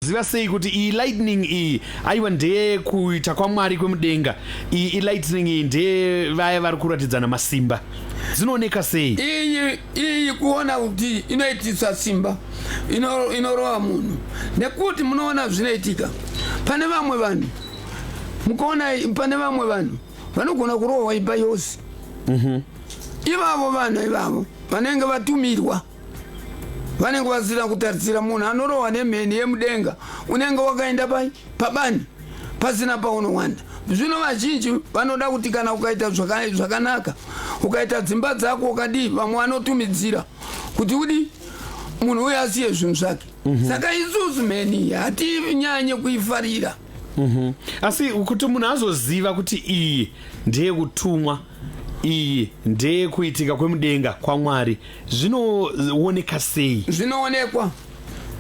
munoziva sei kuti iyi lightning iyi aiwa ndeye kuita kwaMwari kwemudenga, iyi lightning iyi ndeye vaya vari kuratidzana masimba, dzinooneka sei? Iyi kuona kuti inoitisa simba inorova munhu, nekuti munoona zvinoitika pane vamwe vanhu, mukaona pane vamwe vanhu vanogona kurohwa imba yose. Ivavo vanhu ivavo vanenge vatumirwa, vanenge vasina kutarisira munhu anorohwa nemheni yemudenga unenge wakaenda pabani pasina paunowanda. Zvino vazhinji vanoda kuti kana ukaita zvakanaka, ukaita dzimba dzako ukadii, vamwe vanotumidzira kuti udi munhu uyu asiye zvinhu zvake. Saka isusu mheni hatinyanye kuifarira. Asi kuti munhu azoziva kuti iyi ndeye kutumwa, iyi ndeye kuitika kwemudenga kwaMwari, zvinooneka sei? Zvinoonekwa,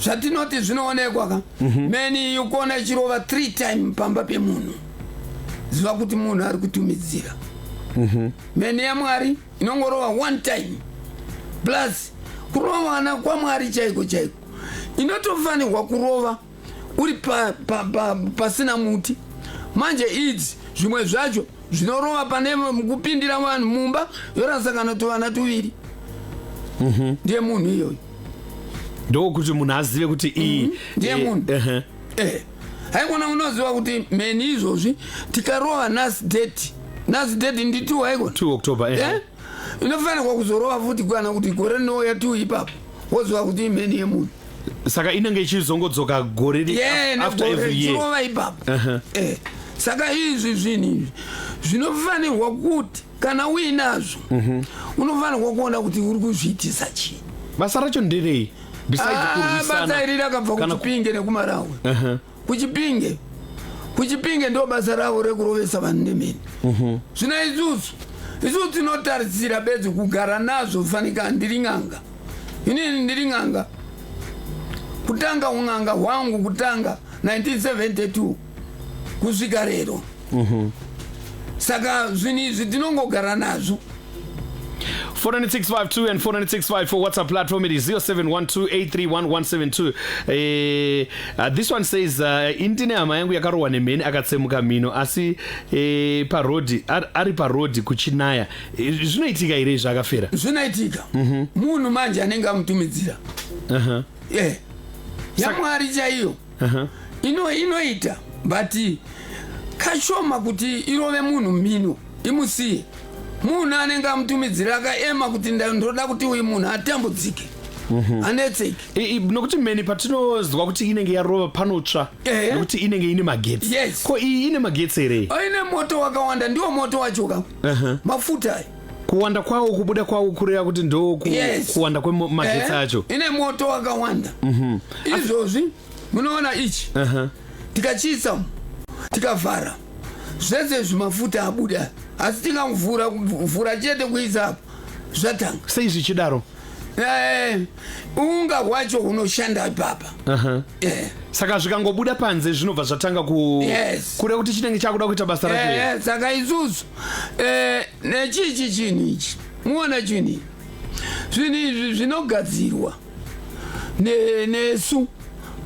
zvatinoti zvinoonekwa ka mheni yukona ichirova 3 times pamba pemunhu, ziva kuti munhu ari kutumidzira. Mheni yaMwari inongorova 1 time plus kurovana kwaMwari chaiko chaiko. Inotofanirwa kurova uri pasina muti. Manje idzi zvimwe zvacho zvinorova pane kupindira vanhu mumba yorasakana tuvana tuviri. Ndiye munhu iyoyo. Ndokuti munhu azive kuti iyi ndiye munhu. Haikona unoziva kuti mheni izvozvi tikarova nhasi date ndi 2 haikona 2 October. Inofanirwa kuzorova futi kana kuti gore rinouya 2 ipapo woziva kuti mheni yemunhu. Saka inenge ichizongodzoka gore after every year. Chirova ipapo. Saka izvi zvinhu zvinofanirwa kuti kana uinazvo unofanirwa kuona kuti uri kuzviitisa chii. Basa racho nderei? Basa iri rakabva kuChipinge nekuMarawi. Kuchipinge ndo basa ravo rekurovesa vanhu nemheni. Zvino isusu tinotarisira bedzi kugara nazvo, fanika ndiri n'anga. Inini ndiri n'anga. Kutanga un'anga hwangu kutanga 1972 kusvika lero. Saka zvinhu izvi tinongogara nazvo. 49652 and 49654 WhatsApp platform, it is 0712831172. This one says indine hama yangu yakarohwa nemheni akatsemuka mhino asi parodi ari parodi kuchinaya. Zvinoitika here zvakafera? Zvinoitika. Munhu manje anenge amutumidzira. yaMwari chaiyo. Inoita but kashoma kuti irove munhu mhino imusiye. Munhu anenge amutumidzira akaema kuti ndoda kuti uyu munhu atambudzike, anetseke. Nokuti mheni patinozwa kuti inenge yarova panotsva, nokuti inenge ine magetsi. Ko iyi ine magetsi here? Ine moto wakawanda, ndiwo moto wacho ka. Mafuta. Kuwanda kwawo, kubuda kwawo kureva kuti ndo kuwanda kwemagetsi acho. Ine moto wakawanda. Izvozvi munoona ichi. Tikachisa, tikavhara, zvese zvimafuta abuda. Asi tikamvura chete kuisa apo zvatanga. Sei zvichidaro? Unga hwacho hunoshanda ipapa. Saka zvikangobuda panze zvinobva zvatanga kureva kuti chinenge chakuda kuita basa racho. Saka isusu nechichi chinhu ichi muona chinhu izvi zvinogadzirwa nesu,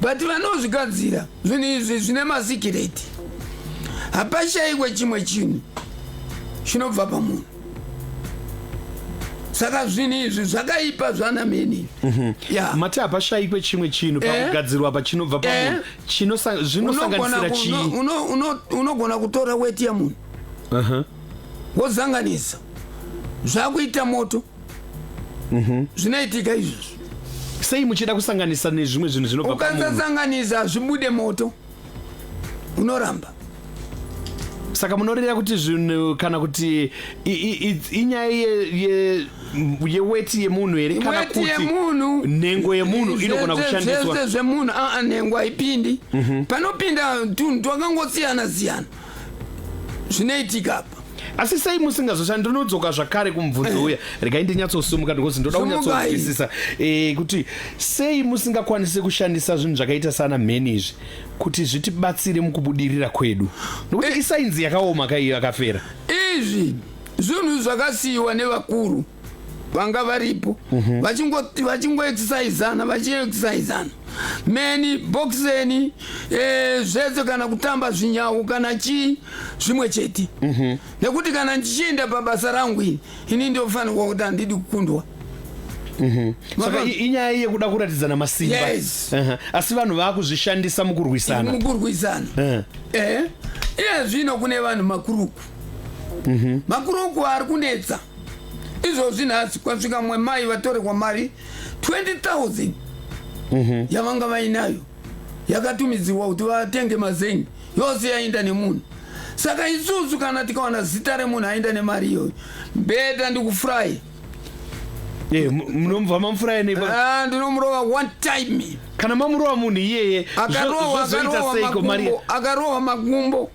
but vanozvigadzira zvinhu izvi zvine masikireti. Hapashayikwe chimwe chinhu chinobva pamunhu. Saka zvinhu izvi zvakaipa zvana mheni. Mati hapashayikwe chimwe chinhu pakugadzirwa pachinobva pamunhu. Zvinosanganisira chii? Unogona kutora weti yamunhu wozanganisa zvakuita moto. Zvinoitika izvozvo. Sei muchida kusanganisa nezvimwe zvinhu zvinobva pamunhu? Ukasasanganisa zvibude moto unoramba. Saka munoreva kuti zvinhu kana kuti inyaya yeweti yemunhu here kana kuti nhengo yemunhu inogona kushandiswa? Zvese zvemunhu nhengo haipindi. Panopinda tunhu twakangosiyana siyana zvinoitika apa. Asi sei musingazoshandi? Ndinodzoka zvakare kumubvunzo uya, regai ndinyatsosumuka because ndoda kunyatsokunzwisisa kuti sei musingakwanisi kushandisa zvinhu zvakaita sana mheni izvi kuti zvitibatsire mukubudirira kwedu, nokuti isainzi yakaoma kai yakafera. Izvi zvinhu zvakasiyiwa nevakuru vanga varipo vachingo exerciseana meni boxeni zvese kana kutamba zvinyawu kana chii zvimwe chete nekuti kana ndichienda pabasa rangu ini ndofanirwa kuti handidi kukundwa. Saka inyaya yekuda kuratidzana masimba. Yes. Asi vanhu vakuzvishandisa mukurwisana. Iye zvino kune vanhu makuruku. Makuruku ari kunetsa. Izvozvi nhasi kwasvika mwe mai vatorerwa mari 20,000 yavanga vainayo yakatumidziwa kuti vatenge mazengi yose yaenda nemunhu. Saka isusu kana tikaona zita remunhu aenda nemari iyoyo beta ndikufurahi. Munomva mamfurahi ne ndinomurova one time. Kana mamurova munhu iyeye akarowa makumbo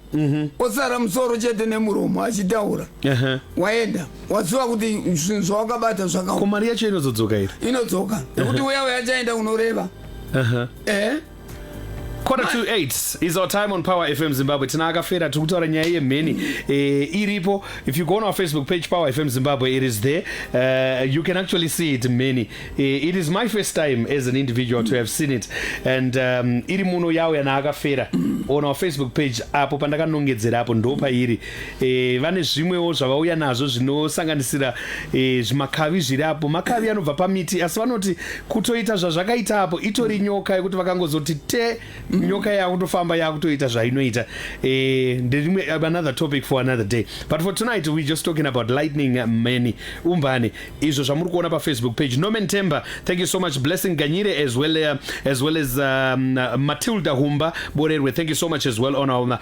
osara musoro chete nemuromo achitaura waenda waziva kuti zvinhu zvawakabata zvakaoma. Ko mari yacho inozodzoka iri? Inodzoka nekuti weya yachaenda unoreva. 7:45 is our time on Power FM Zimbabwe. Tinaka fera tukutaura nyaya yemheni iripo. If you go on our Facebook page Power FM Zimbabwe, it is there. You can actually see it many. It is my first time as an individual to have seen it, and iri muno yawo yanaka fera on our Facebook page apo pandakanongedzera apo ndo pairi. Vane zvimwewo zvavauya nazvo zvinosanganisira zvimakavi zviri apo. Makavi anobva pamiti asi vanoti kutoita zvazvakaita apo itori nyoka yekuti vakangozoti te nyoka yakutofamba yakutoita zvainoita. Another topic for another day, but for tonight we're just talking about lightning many umbani izvo zvamuri kuona pa Facebook page. Norman Temba, thank you so much. Blessing Ganyire as well as Matilda Humba Borerwe, thank you so much as well on our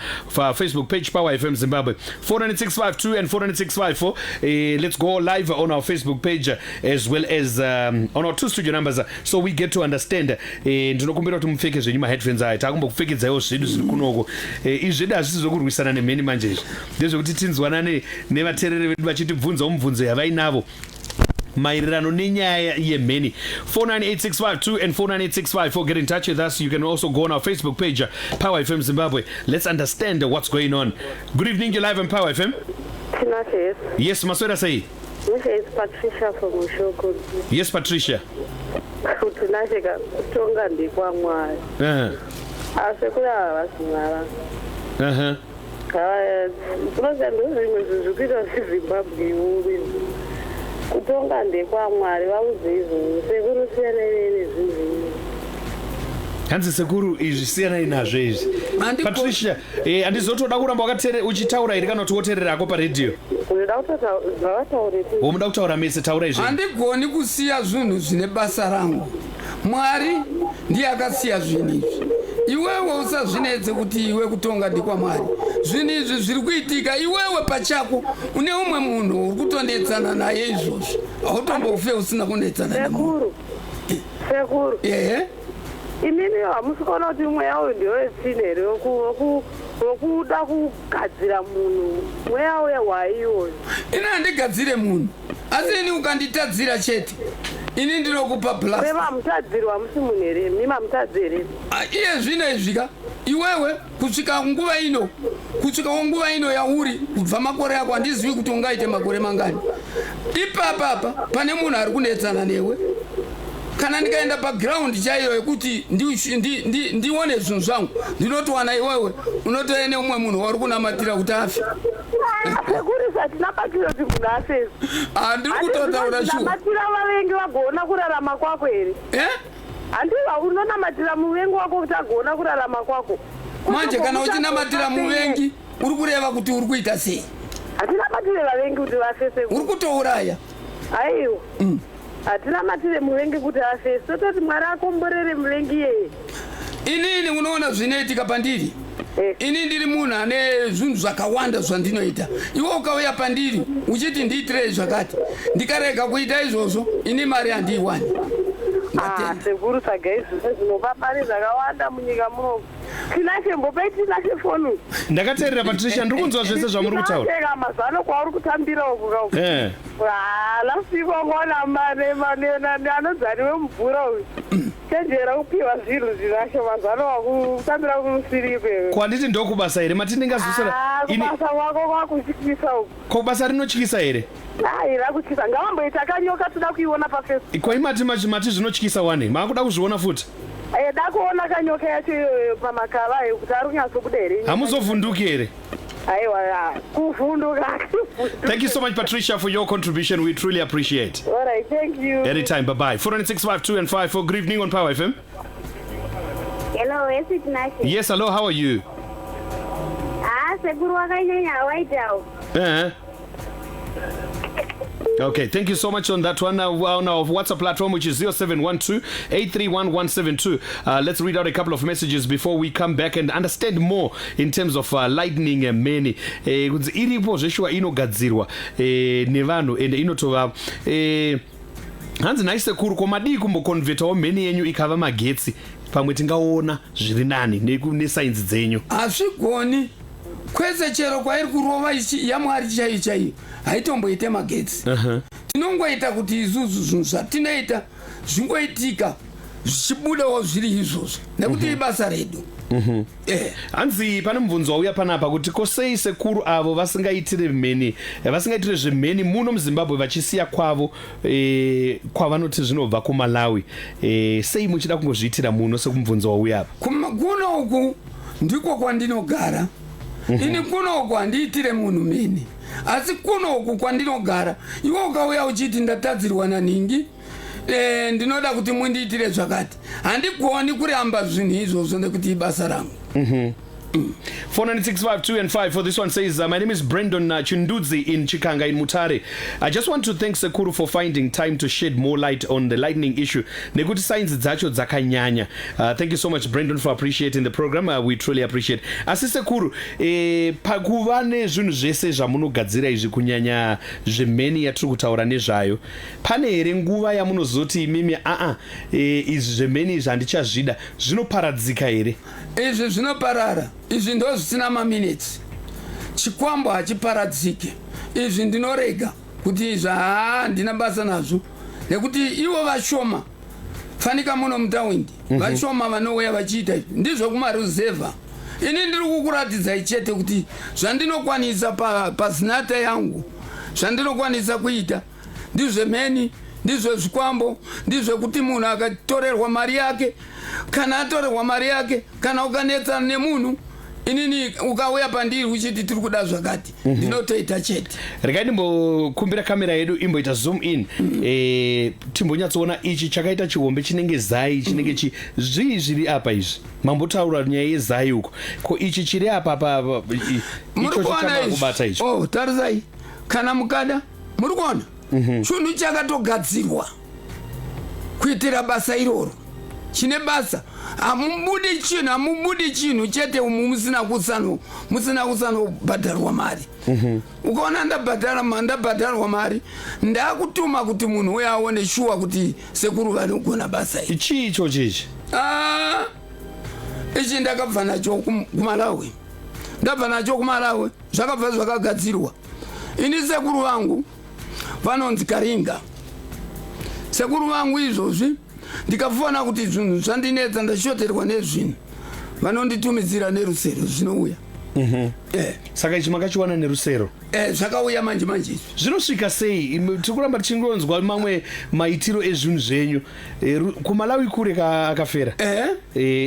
Facebook page Power FM Zimbabwe. 49652 and 49654. Let's go live on our Facebook page as well as on our two studio numbers so we get to understand. Ndinokumbira kuti mupfeke zvenyu ma headphones aya takumbokupfekedzaiwo zvedu zviri kunoko. Izvi hazvisi zokurwisana nemheni manje izvi ndezvekuti tinzwanane nevatereri vedu vachitibvunzawo mubvunzo yavainavo maererano nenyaya yemheni. 49865 and 49865 get in touch with us. You can also go on our Facebook page Power FM Zimbabwe. Let's understand what's going on. Good evening, you're live on Power FM. Yes, Maswera say. This is Patricia from Ushoko. Yes, Patricia. Tunashika kutonga ndikwa Mwari. Asekula vasimara. Kunoza ndozvimwe zvikuita Zimbabwe uwi. Kutonga ndikwa Mwari vauze izvo sekunosiyana nezvinhu. Hanzi sekuru izvi siyana nazvo izvi. Patricia, andizotoda kuramba uchitaura iri kana kuti wotererako pa radio. Muda kutaura mese taura izvi. Handigoni kusiya zvinhu zvine basa rangu. Mwari ndiye akasiya zvinhu izvi. Iwewe usazvinetse kuti iwe kutonga ndikwa Mwari. Zvinhu izvi zviri kuitika iwewe pachako une umwe munhu uri kutondetsana naye izvozvo. Hautombofe usina kunetsana naye. Sekuru. Inini hamusikuona kuti mweya uyu ndiyo wetsineri wokuda kugadzira munhu. Mweya uya hwaiyoyo. Ina handigadzire munhu. Asi ini ukanditadzira chete. Ini ndinokupa plus. Reva mutadziri wamusi munhu here, mimi mamutadziri. Iye zvino izvika. Iwewe kusvika nguva ino yauri kubva makore ako handizivi kuti ungaite makore mangani. Ipapa pane munhu ari kunetsana newe. Kana ndikaenda paground chaiyo yekuti ndione zvinhu zvangu ndinotowana iwewe unotoenda neumwe munhu wari kunamatira kuti afe. Sekurisa tinabatira kuti munhu afe. Ndiri kutotaura shuwa. Namatira vavengi vagoona kurarama kwako here. Handiva unonamatira muvengi wako kuti agoona kurarama kwako. Manje kana uchinamatira muvengi uri kureva kuti uri kuita sei? Hatinamatire vavengi kuti vafe sekuru. Uri kutouraya. Aiwa. Hatinamatire muvengi kuti afe. Sototi Mwari akomborere muvengi yeye. Inini unoona zvinoitika pandiri. Ini ndiri munhu ane zvinhu zvakawanda zvandinoita. Iwe ukauya pandiri uchiti ndiitire zvakati. Ndikarega kuita izvozvo ini mari handiiwani. Sekuru saga izvozvo zvinopa mari zvakawanda munyika muno. Tinashe mbope tinashe phone. Ndakateerera Patricia ndikunzwa zvese zvamuri kutaura. Tinashe mazano kwauri kutambira uku kau. Last week ngona mane anodzariwe mvura uyu. Chenjera kupiwa zvinhu zvinashe mazano wakutambira kumusirikwe. Kwanditi ndokubasa here matindingazvisora. Kubasa wako kwakutyisa uku. Ko basa rinotyisa here? Rakutyisa ngavamboita kanyoka toda kuiona paFacebook. Kwaimati zvinotyisa wane makuda kuzviona futi? Dakuona kanyoka yacho pamakava kuti ari kunyatsobuda here. Hamuzovhunduki here? Thank you so much, Patricia, for your contribution. We truly appreciate. All right, thank you. Anytime, bye-bye. 49652 and 54. Good evening on Power FM. Hello, yes, it's nice. Yes, hello, how are you? Okay, thank you so much on that one. On our WhatsApp platform, which is 0712-831-172. Let's read out a couple of messages before we come back and understand more in terms of lightning and many. Iripo zveshua inogadzirwa nevanhu and inotova hanzi naise kuru komadi kumbokonvertawo mheni yenyu ikava magetsi pamwe tingaona zviri nani nesainzi dzenyu. Hazvigoni kwese chero kwairi kurova yamwari chaiyo haitomboite magetsi. Tinongoita kuti isusu zvinhu zvatinoita zvingoitika zvichibudawo zviri izvozvo nekuti ibasa redu. Hanzi pane mubvunzo wauya panapa kuti kosei sekuru avo vasingaitire zvemheni muno muZimbabwe vachisiya kwavo kwavanoti zvinobva kuMalawi, sei muchida kungozviitira muno sekumubvunzo wauya apa? Kuno uku ndiko kwandinogara. Ini kuno uku handiitire munhu mheni, asi kuno uku kwandinogara iwe ukauya uchiti ndatadzirwa naningi ndinoda kuti mundiitire zvakati, handigoni kuramba zvinhu izvozvo nekuti ibasa rangu. 49652 and 5 for this one says my name is Brandon Chindudzi in Chikanga in Mutare. I just want to thank Sekuru for finding time to shed more light on the lightning issue. Nekuti science dzacho dzakanyanya. Thank you so much Brandon for appreciating the program. We truly appreciate. Asi Sekuru pakuva nezvinhu zvese zvamunogadzira izvi kunyanya zvemheni yatiri kutaura nezvayo, pane here nguva yamunozoti mimi izvi zvemheni izvi handichazvida zvinoparadzika here? Izvi zvinoparara, izvi ndo zvisina maminutes. Chikwambo hachiparadzike. Izvi ndinorega kuti izvi ndina basa nazvo nekuti ivo vashoma fanika muno mutawindi vashoma vanouya vachiita izvi ndizvo kumaruzevha. Ini ndiri kukuratidza chete kuti zvandinokwanisa pazinata yangu zvandinokwanisa kuita ndizvemheni, ndizvo zvikwambo, ndizvo kuti munhu akatorerwa mari yake, kana atorerwa mari yake, kana ukanetsana nemunhu inini ukauya pandiri uchiti tiri kuda zvakati ndinotoita chete. Regai ndimbokumbira kamera yedu imboita zoom in timbonyatsoona ichi chakaita chihombe chinenge zai chinenge zvii zviri apa izvi mambotaura nyaya yezai uko ko ichi chiri apa icho chichakubata ichi. Tarisai kana mukada muri kuona chinhu chakatogadzirwa kuitira basa iroro. Chine basa hamubudi chinhu chete musina kusanobhadharwa mari. Ukaona ndabhadharwa mari ndakutuma kuti munhu uya aone shuwa kuti sekuru vanogona basa iri. Chii ichocho ichi? Ichi ndakabva nacho kuMalawi. Ndabva nacho kuMalawi zvakabva zvakagadzirwa. Ini sekuru vangu vanonzi Karinga. Sekuru vangu izvozvi ndikafona kuti zvinhu zvandinetsa ndashoterwa nezvinhu vanonditumidzira nerusero zvinouya. Saka ichi makachiwana nerusero? Zvakauya manje izvi. Zvinosvika sei? Tikuramba tichingonzwa mamwe maitiro ezvinhu zvenyu. kuMalawi kure akafera.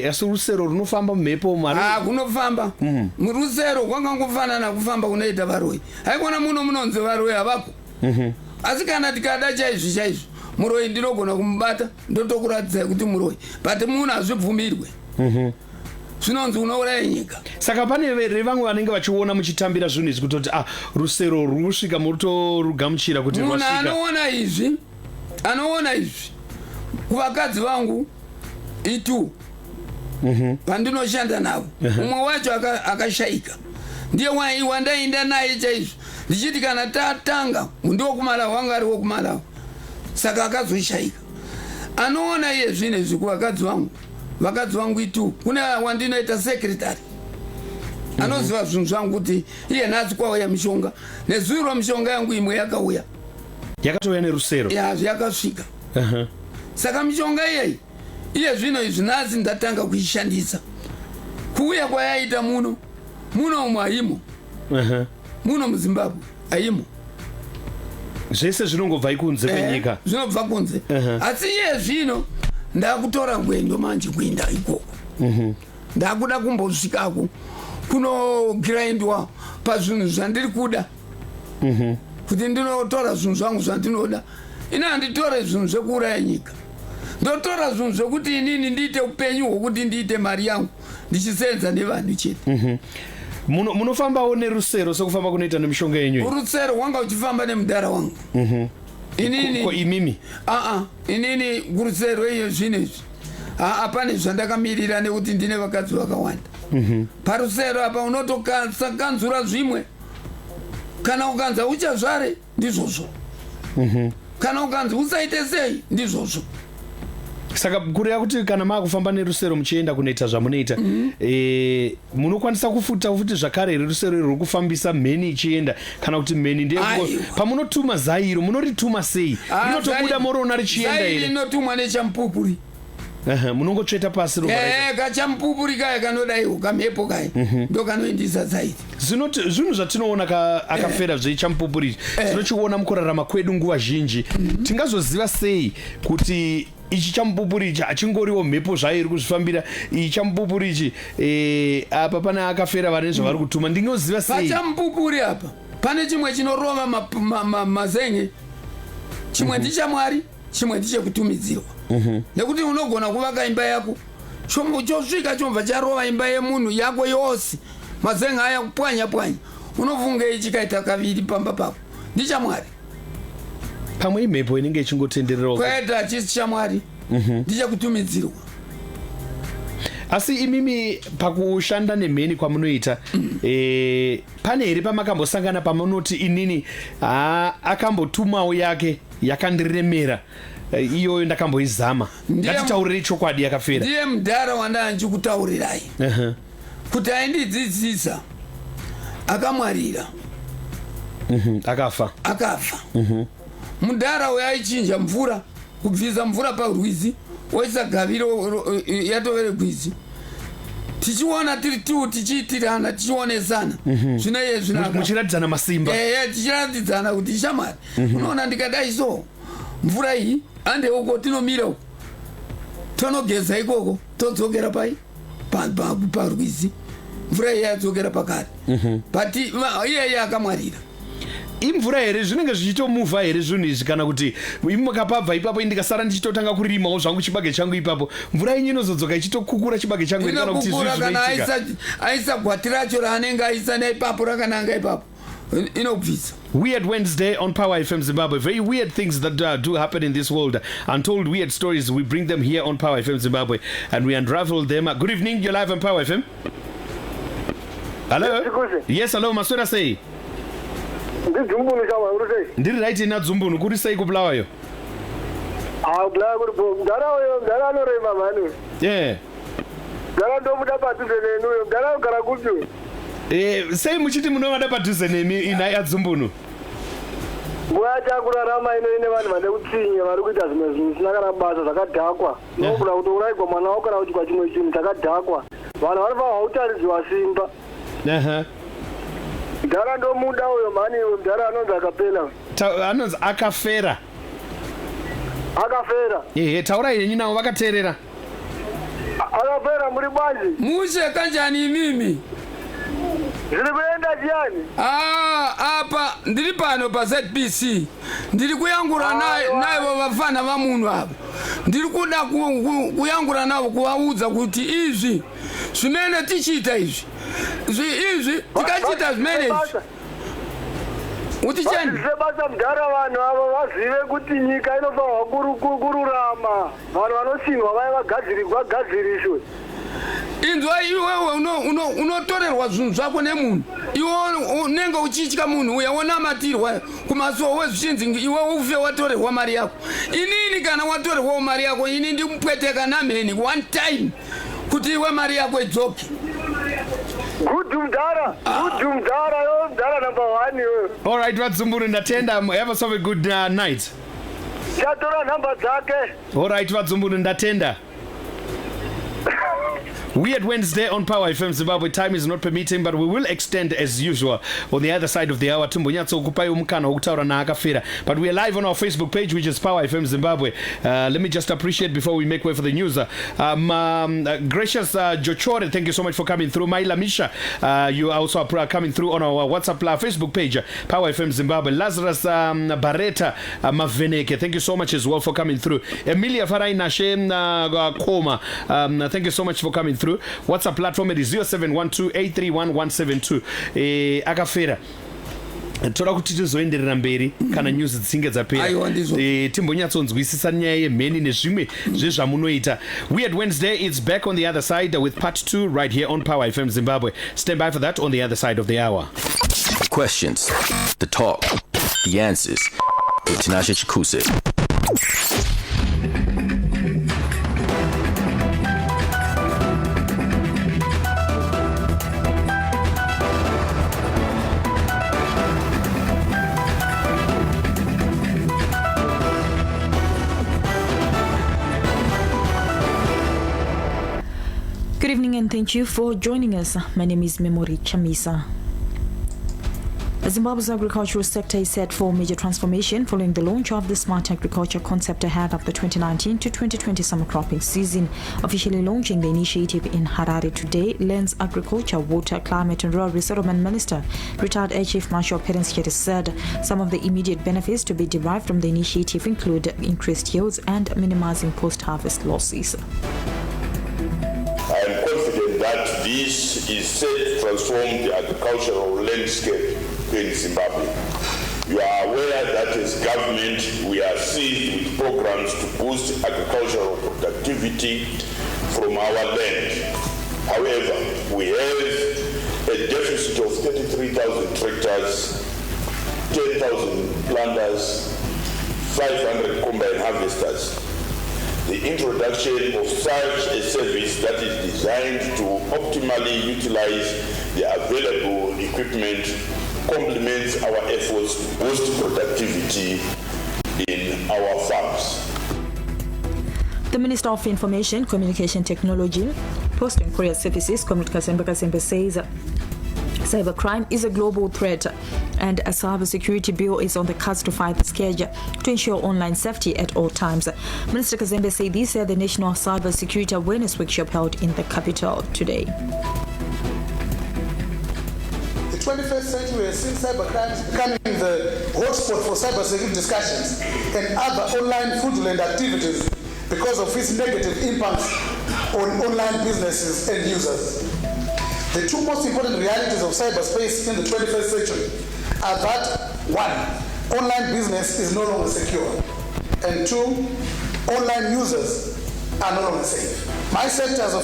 Asi rusero runofamba mhepo mari. Kunofamba. Rusero kwangangofanana kufamba kunoita varoi. Haikona munonzi varoi havako. Asi kana tikada chaizvi muroi ndinogona kumubata ndotokuratidza kuti muroi but munhu hazvibvumirwe. Zvinonzi unouraya nyika. Saka pane vamwe vanenge vachiona muchitambira zvinhu izvi kutoti rusero rusvika mutorugamuchira kuti rwasvika. Munhu anoona izvi kuvakadzi vangu itu pandinoshanda navo umwe wacho akashaika ndiye wandaenda naye chaizvo ndichiti kana tatanga ndiwo kuMalawi wanga ari wokuMalawi saka akazoshaika. Anoona iye zvinezvi kuvakadzi vangu vakadzi vangu itu kune wandinoita secretary anoziva zvinhu zvangu kuti iye nhasi kwauya mishonga nezuro mishonga yangu imwe yakauya yakatouya nerusero yakasvika saka mishonga iyeyi iye zvino izvi nhasi ndatanga kuishandisa kuuya kwayaita muno umwe haimo muno muzimbabwe haimo zvese zvinongobva ikunze kwenyika zvinobva kunze asi iye zvino ndakutora ngwendo manje kuenda ikoko ndakuda kumbosvikako kunogirindwa pazvinhu zvandiri kuda kuti ndinotora zvinhu zvangu zvandinoda ina handitore zvinhu zvekuuraya nyika ndotora zvinhu zvekuti inini ndiite upenyu hwokuti ndiite mari yangu ndichisenza nevanhu chete munofambawo nerusero sokufamba kunoita nemishonga yenyu rusero wanga uchifamba nemudhara wangu imimi inini kurusero iyo zvino izvi pane zvandakamirira nekuti ndine vakadzi vakawanda parusero apa unotokanzura zvimwe kana ukanza uchazvare ndizvozvo kana ukanzi usaite sei ndizvozvo saka kureva kuti kana maakufamba nerusero muchienda kunoita zvamunoita munokwanisa kufuta futi zvakare here rusero ruri kufambisa mheni ichienda kana kuti mheni ndiye pamunotuma zairo munorituma sei rinotobuda moroona richienda here rinotumwa nechamupupuri munongotsveta pasi kachamupupuri kaya kanodaiwo kamhepo kaya ndo kanoindisa zairi zvinhu zvatinoona akafera zvechamupupuri tinochiona mukurarama kwedu nguva zhinji tingazoziva sei kuti ichi chamupupuri ichi hachingoriwo mhepo zvayo iri kuzvifambira ichi chamupupuri ichi apa pane akafera vane zvavari kutuma ndingoziva sei pachamupupuri apa pane chimwe chinorova mazenge chimwe ndichamwari chimwe ndichekutumidzirwa nekuti unogona kuvaka imba yako chosvika chobva charova imba yemunhu yako yose mazenge aya kupwanya unofunga ichikaita kaviri pamba pako ndichamwari pamwe imhepo inenge ichingotendererawo kwaita chisi chamwari ndichakutumidzirwa asi imimi pakushanda nemheni kwamunoita pane here pamakambosangana pamunoti inini akambotumawo yake yakandiremera iyoyo ndakamboizama ngatitaurire chokwadi yakafera ndiye mudhara wandanga ndichikutaurirai kuti aindidzidzisa akamwarira akafa mudhara uyaichinja mvura kubvisa mvura parwizi oisa gaviro yatovere gwizi tichiona tiri tu tichiitirana tichionesana zvino iye muchiratidzana masimba tichiratidzana kuti ishamwari unoona ndikadai so mvura iyi andeuko tinomira uko tonogeza ikoko todzokera parwizi mvura iyi yadzokera pakati but iyeye akamwarira imvura here zvinenge zvichitomuvha here zvinhu izvi kana kuti makapabva ipapo ndikasara ndichitotanga kurimawo zvangu chibage changu ipapo mvura inyi inozodzoka ichitokukura chibage changu inokukura kana aisa gwati racho raanenge aisa naipapo rakananga ipapo inobvisa. Weird Wednesday on Power FM Zimbabwe. Very weird things that do happen in this world. Untold weird stories. We bring them here on Power FM Zimbabwe and we unravel them. Good evening. You're live on Power FM. Hello. Yes, hello. Maswera say. Ndiri right ina Zumbunu. Kuri say kublawayo. Yeah. Sei muchiti munovada padhuze nemi ina yaDzumbunu. Mwacha kurarama ine vanhu vane utsinye vari kuita zvimwe zvinhu zvisina kana basa zvakadhakwa. Nokura kuti uraigwa mwana wako kana kuti kwa chimwe chinhu chakadhakwa. Vanhu vari pautaridzwa simba. Mudhara ndomuda uyo mhani mudhara anonzi akapera. Anonzi akafera. Akafera. Taura yenyu navo vakateerera. Akafera muri bwanji. Mushe kanjani mimi? Zviri kuenda jiani? Apa ndiri pano pa ZBC. Ndiri kuyangura naivo vafana va munhu apa. Ndiri kuda kuyangura navo kuvaudza kuti izvi zvimene tichita izvi. Izvi tikachita zvimene izvi. Utichani? Zvebasa mudhara vanhu avo vazive kuti nyika inofanirwa kururama. Vanhu vanosingwa vaya vagadziriswe. Inzwa iwewe unotorerwa zvinhu zvako nemunhu. Iwe unenge uchitya munhu uya wonamatirwa kumasuwo wezvichinzi iwe ufe watorerwa mari yako. Inini kana watorerwa mari yako ini ndimupweteka namheni one time kuti iwe mari yako idzoke. Good Mdara. Good Mdara. Yo, Mdara number 1. Yo. All right, Vatsumburu Ndatenda. Have yourself a good night. Chatora number zake. All right, Vatsumburu Ndatenda. Weird Wednesday on Power FM Zimbabwe. Time is not permitting, but we will extend as usual on the other side of the hour. But we are live on our Facebook page, which is Power FM Zimbabwe. Let me just appreciate before we make way for the news. Gracious Jochore, thank you so much for coming through. Maila Misha, you also are coming through on our WhatsApp Facebook page, Power FM Zimbabwe. Lazarus Barreta Maveneke, thank you so much as well for coming through. Emilia Faraina Shem Koma, thank you so much for coming through. WhatsApp platform it is 0712831172. Akafera toda kuti tizoenderera mberi kana news dzinge dzapera timbonyatsonzwisisa nyaya yemheni nezvimwe zvezvamunoita. Weird Wednesday is back on the other side with part 2 right here on Power FM Zimbabwe. Stand by for that on the other side of the hour. The questions, the talk, the answers with Tinashe Chikuse. Good evening and thank you for joining us. My name is Memory Chamisa. Zimbabwe's agricultural sector is set for major transformation following the launch of the Smart Agriculture concept ahead of the 2019 to 2020 summer cropping season. Officially launching the initiative in Harare today, Lands, Agriculture, Water, Climate and Rural Resettlement Minister, retired Air Chief Marshal Perence Shiri said some of the immediate benefits to be derived from the initiative include increased yields and minimizing post-harvest losses. I am confident that this is set to transform the agricultural landscape in Zimbabwe. You are aware that as government we are seized with programs to boost agricultural productivity from our land. However, we have a deficit of 33,000 tractors, 10,000 planters, 500 combine harvesters. The introduction of such a service that is designed to optimally utilize the available equipment complements our efforts to boost productivity in our farms. The Minister of Information, Communication Technology, Post and Courier Services, Comrade Kazembe Kazembe, says cybercrime is a global threat and a cybersecurity bill is on the cards to fight the scourge to ensure online safety at all times. Minister Kazembe said this at the National Cybersecurity Awareness Workshop held in the capital today. The 21st century has seen cybercrimes becoming the hotspot for cybersecurity discussions and other online fraudulent activities because of its negative impacts on online businesses and users. The two most important realities of cyberspace in the 21st century are that, one, online business is no longer secure, and two, online users are no longer safe. Many sectors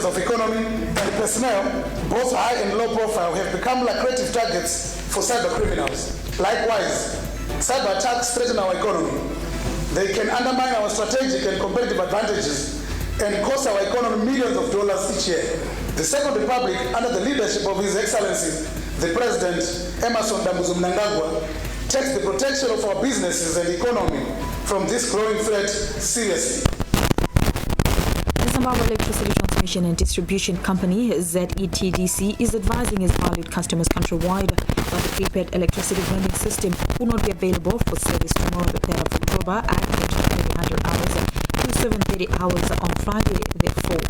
of economy and personnel, both high and low profile, have become lucrative targets for cyber criminals. Likewise, cyber attacks threaten our economy. They can undermine our strategic and competitive advantages and cost our economy millions of dollars each year. The Second Republic, under the leadership of His Excellency, the President Emmerson Dambudzo Mnangagwa, takes the protection of our businesses and economy from this growing threat seriously. The Zimbabwe Electricity Transmission and Distribution Company, ZETDC, is advising its valued customers countrywide that the prepaid electricity vending system will not be available for service tomorrow, the 3rd of October, at 300 hours to 7:30 hours on Friday, the 4th.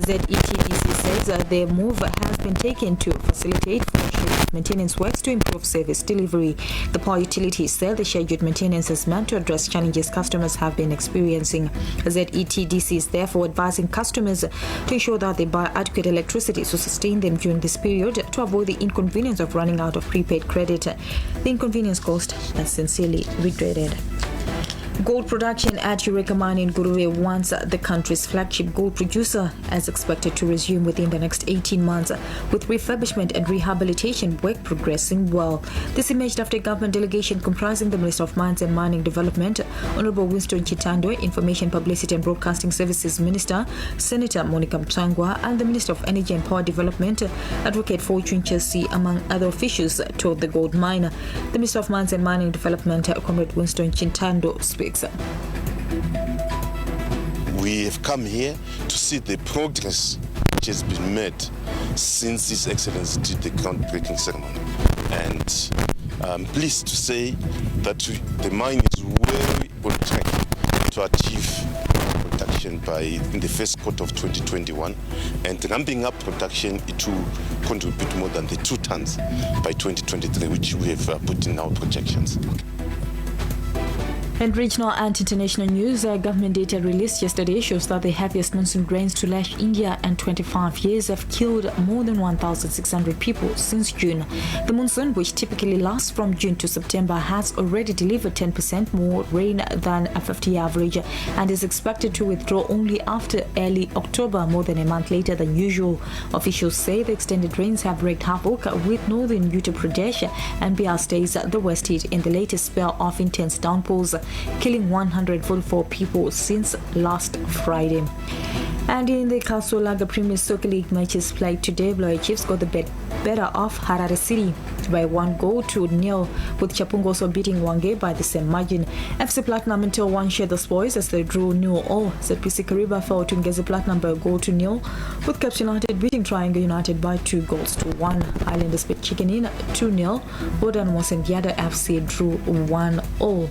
ZETDC says their move has been taken to facilitate scheduled maintenance works to improve service delivery. The power utility said the scheduled maintenance is meant to address challenges customers have been experiencing. ZETDC is therefore advising customers to ensure that they buy adequate electricity to sustain them during this period to avoid the inconvenience of running out of prepaid credit. The inconvenience caused is sincerely regretted. Gold production at Eureka Mine in Guruwe, once the country's flagship gold producer, is expected to resume within the next 18 months, with refurbishment and rehabilitation work progressing well. This emerged after a government delegation comprising the Minister of Mines and Mining Development, Honorable Winston Chitando, Information, Publicity and Broadcasting Services Minister, Senator Monica Mtangwa, and the Minister of Energy and Power Development, Advocate Fortune Chelsea, among other officials, toured the gold mine. The Minister of Mines and Mining Development, Comrade Winston Chitando, speaks. We have come here to see the progress which has been made since His Excellency did the groundbreaking ceremony. And I'm pleased to say that the mine is very on track to achieve production in the first quarter of 2021, and ramping up production to contribute more than the 2 tons by 2023, which we have put in our projections. In regional and international news, government data released yesterday shows that the heaviest monsoon rains to lash India in 25 years have killed more than 1,600 people since June. The monsoon, which typically lasts from June to September, has already delivered 10% more rain than a 50-year average and is expected to withdraw only after early October, more than a month later than usual. Officials say the extended rains have wreaked havoc with northern Uttar Pradesh and Bihar states the worst hit in the latest spell of intense downpours, killing 144 people since last Friday. And in the Kasolaga Premier Soccer League matches played today, Blair Chiefs got the better of Harare City by 1-0, with Chapungo also beating Wange by the same margin. FC Platinum until one shared the spoils as they drew 0-0. ZPC Kariba fell to Ngeze Platinum by 1-0, with Caps United beating Triangle United by 2-1. Highlanders beat Chicken Inn 2-0. Bodan Mosengiada FC drew 1-0.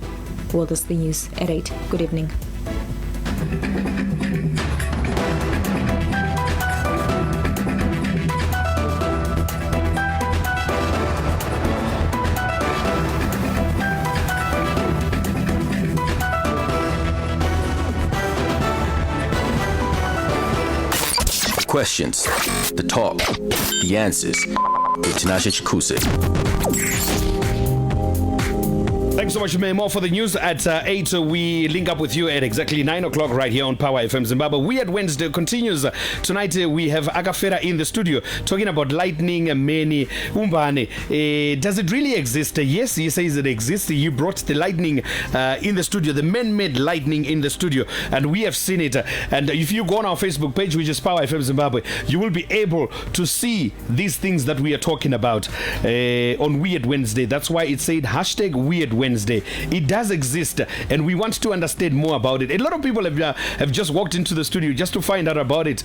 Well, that's the news at 8. Good evening. Questions, the talk, the answers with Tinashe Chikuse. Thanks so much, May. More for the news at 8. We link up with you at exactly 9 o'clock right here on Power FM Zimbabwe. We at Wednesday continues. Tonight we have Akafera in the studio talking about lightning, Meni, Umbane. Does it really exist? Yes, he says it exists. He brought the lightning in the studio, the man-made lightning in the studio, and we have seen it. And if you go on our Facebook page, which is Power FM Zimbabwe, you will be able to see these things that we are talking about on Weird Wednesday. That's why it said #Weird Wednesday. It does exist, and we want to understand more about it. A lot of people have just walked into the studio just to find out about it.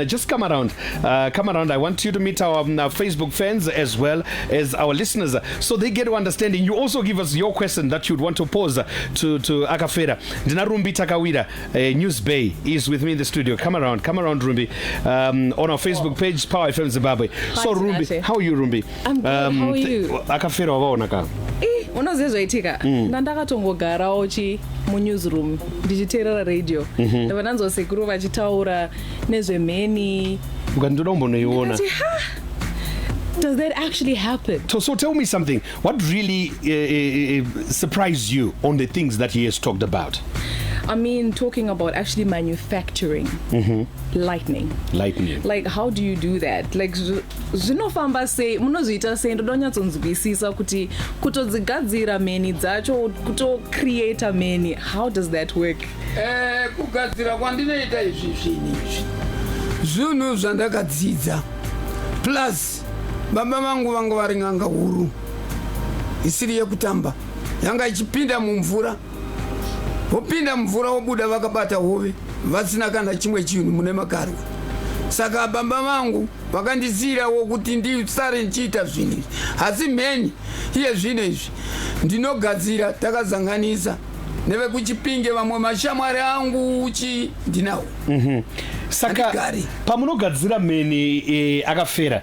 Just come around. I want you to meet our Facebook fans as well as our listeners, so they get to understand. And you also give us your question that you'd want to pose to Akafera. Dinarumbi Takawira, News Bay, is with me in the studio. Come around, Rumbi. On our Facebook page, Power FM Zimbabwe. So Rumbi, how are you, Rumbi? I'm good. How are you? Akafera waonaka. Unozvezvaitika ndandakatongogarawo munewsroom ndichiteerera radio ndava ndanzwa sekuru vachitaura nezvemheni ukandoda kumbonoiona. Does that actually happen? So tell me something. What really surprised you on the things that he has talked about? I mean, talking about actually manufacturing lightning. Like, how do you do that? Like, zvinofamba sei, munozviita sei, ndodonyatsonzwisisa kuti kutodzigadzira mheni dzacho, kutocreata mheni, how does that work? Kugadzira kwandinoita izvi zvinhu zvandakadzidza, plus baba vangu vanga vari n'anga huru isiri yekutamba, yanga ichipinda mumvura, vopinda mumvura vobuda vakabata hove vasina kana chimwe chinhu mune makarwa. Saka baba vangu vakandisirawo kuti ndisare ndichiita zvinhu izvi, asi mheni iye zvinhu izvi ndinogadzira takazanganisa nevekuchipinge vamwe mashamwari angu ndinawo. Saka pamunogadzira mheni Akafera,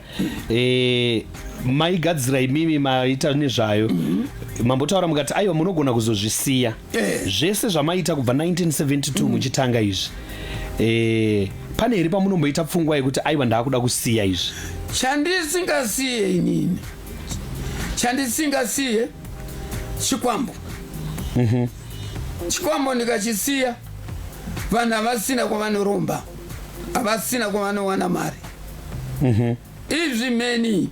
maigadzira imimi maita nezvayo, mambotaura mukati aiwa munogona kuzozvisiya zvese zvamaita kubva 1972 muchitanga izvi. Pane here pamunomboita pfungwa yekuti aiwa ndaakuda kusiya izvi? Chandisingasiye inini, chandisingasiye chikwambo. chikwambo ndikachisiya vanhu havasina kwavanoromba havasina kwavanowana mari izvi meni